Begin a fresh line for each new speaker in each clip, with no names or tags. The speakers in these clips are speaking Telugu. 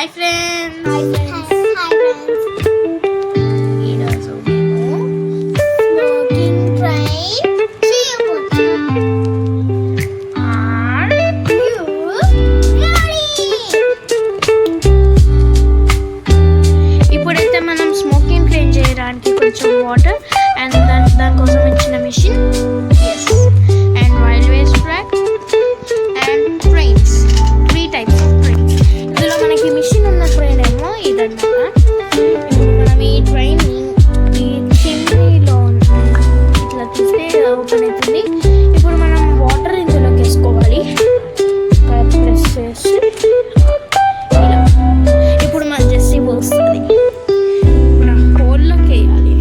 Hi friends.
Hi friends. Hi friends.
ఈరోజు మేము
Smoking train చేయబోతున్నాం.
are
You ready?
ఇప్పుడైతే మనం స్మోకింగ్ ట్రైన్ చేయడానికి కొంచెం వాటర్ అండ్ దానికోసం ఇచ్చిన machine and railways track and trains 3 types of trains. ఇందులో మనకి మిషన్ ఉన్న ట్రైన్ ఏమో ఇదన్నమాట. ఇప్పుడు మనం ఈ ట్రైన్ ఈ చిమ్నీలో ఇట్లా తీస్తే ఓపెన్ అవుతుంది. ఇప్పుడు మనం వాటర్ ఇందులోకి వేసుకోవాలి. ప్రెస్ చేసి ఇలా ఇప్పుడు మన జెస్సీ వస్తుంది. ఇప్పుడు హోల్లోకి వేయాలి.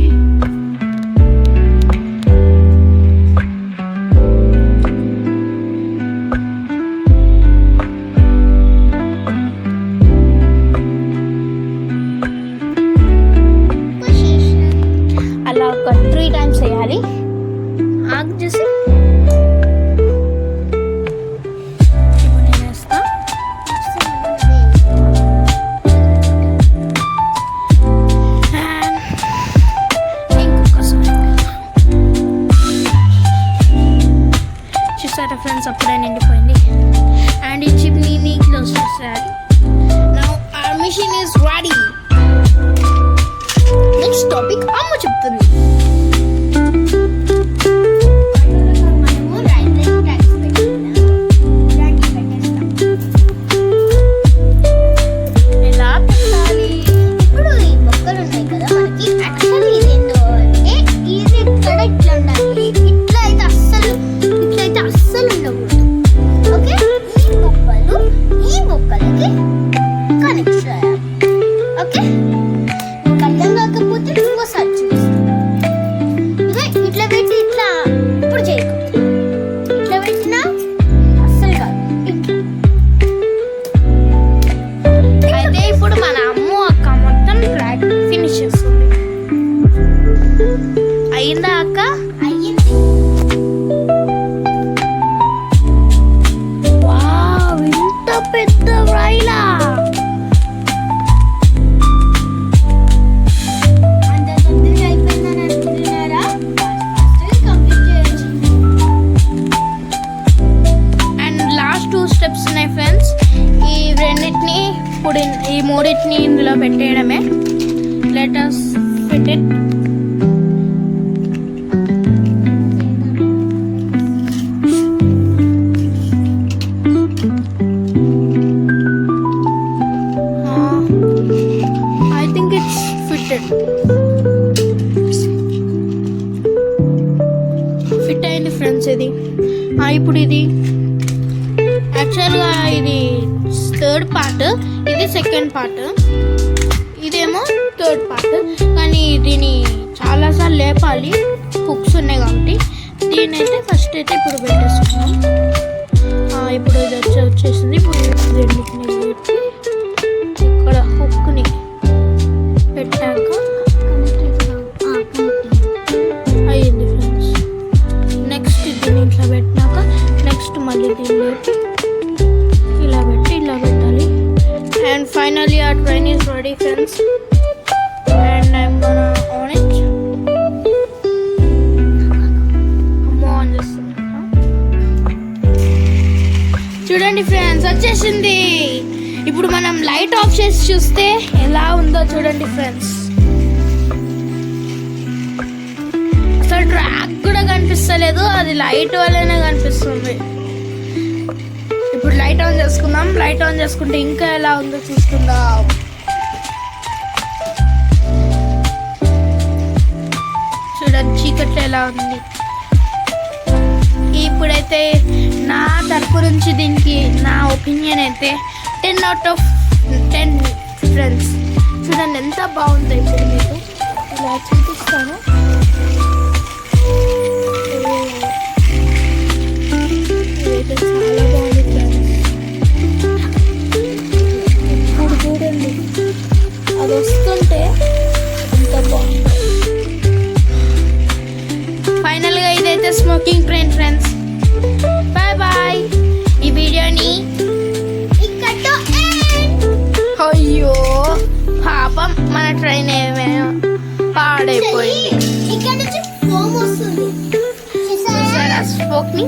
అలా ఒక 3 times వేయాలి. ఆగు చేసి ఇప్పుడు నేను వేస్తా. చూసారా ఫ్రెండ్స్, అప్పుడే నిండిపోయింది. అండ్ ఈ చిమ్నీని క్లోజ్ చేసేయాలి. Now our machine is ready. Next topic అమ్మ చెప్తుంది.
మనము రైల్వే ట్రాక్స్ పెట్టినా దానికి పెట్టేస్తాం.
ఎలా పెట్టాలి?
ఇప్పుడు ఈ మొక్కలు ఉన్నాయి కదా, మనకి యాక్చువల్లీ ఇది ఏంటో అంటే ఇది ఇక్కడ ఇట్లా ఉండాలి. ఇట్లా అయితే అస్సలు ఉండకూడదు. ఓకే, ఈ మొక్కలకి కనెక్ట్ చేయాలి. ఓకే, మీకు అర్థం కాకపోతే ఇంకోసారి చూపిస్తాను. ఇట్లా పెట్టి ఇట్లా ఇప్పుడు చేయకూడదు. ఇట్లా పెట్టినా అస్సలు కాదు.
అయితే ఇప్పుడు మన అమ్మ అక్క మొత్తం ట్రాక్ ఫినిష్ చేస్తుంది. అయిందా అక్క?
అయ్యింది.
వావ్, ఇంత పెద్ద రైలా!
అంత తొందరగా అయిపోయిందని అనుకుంటున్నారా? ఫాస్ట్ కంప్లీట్ చేయొచ్చు.
అండ్ లాస్ట్ 2 steps ఉన్నాయి ఫ్రెండ్స్. ఈ రెండింటిని ఇప్పుడు ఈ మూడింటిని ఇందులో పెట్టేయడమే. Let us fit it. I think it's fitted. Fit అయింది ఫ్రెండ్స్ ఇది. ఇప్పుడు ఇది యాక్చువల్గా ఇది 3rd పార్ట్, ఇది 2nd పార్ట్, ఇదేమో 3rd పార్ట్. కానీ దీన్ని చాలాసార్లు లేపాలి, హుక్స్ ఉన్నాయి కాబట్టి. దీన్ని అయితే ఫస్ట్ అయితే ఇప్పుడు పెట్టేసుకున్నాం. ఇప్పుడు ఇది వచ్చేసింది. ఇప్పుడు రెండింటిని లేపి ఇక్కడ హుక్ని పెట్టాక అయ్యింది ఫ్రెండ్స్. నెక్స్ట్ దీన్ని ఇట్లా పెట్టినాక నెక్స్ట్ మళ్ళీ దీన్ని లేపి ఇలా పెట్టి ఇలా పెట్టాలి. అండ్ ఫైనల్లీ ఆ train is ready friends. And I'm gonna on it. On చేస్తున్నా. చూడండి ఫ్రెండ్స్, వచ్చేసింది. ఇప్పుడు మనం లైట్ ఆఫ్ చేసి చూస్తే ఎలా ఉందో చూడండి ఫ్రెండ్స్. అసలు ట్రాక్ కూడా కనిపిస్తలేదు, అది లైట్ వల్లనే కనిపిస్తుంది. ఇప్పుడు లైట్ ఆన్ చేసుకుందాం. లైట్ ఆన్ చేసుకుంటే ఇంకా ఎలా ఉందో చూసుకుందాం. చూడండి చీకట్లో ఎలా ఉంది. ఇప్పుడైతే నా తరపు నుంచి దీనికి నా ఒపీనియన్ అయితే 10 out of 10 ఫ్రెండ్స్. చూడండి ఎంత బాగుందో. ఇప్పుడు మీకు ఇలా చూపిస్తాను. ఇదైతే చాలా బాగుంది ఫ్రెండ్స్. ఇప్పుడు చూడండి అది వస్తుంటే ఎంత బాగుంది. ఫైనల్గా ఇదైతే smoking train friends. Bye bye. ఈ వీడియోని
ఇక్కడతో end.
అయ్యో మీ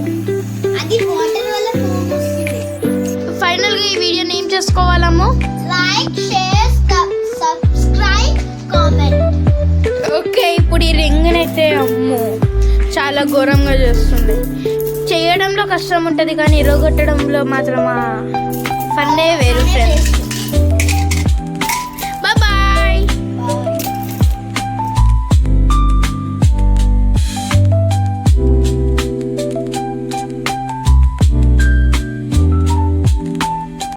అది వాటర్ వల్ల ఫోమ్ వస్తుంది.
ఫైనల్గా ఈ వీడియోని ఏం చేసుకోవాలమ్మో?
Like, share, subscribe, comment.
Okay, ఇప్పుడు ఈ రింగ్ని అయితే అమ్మో చాలా ఘోరంగా చేస్తుంది. చేయడంలో కష్టం ఉంటుంది కానీ ఇరగొట్టడంలో మాత్రం ఫన్నే వేరు ఫ్రెండ్స్.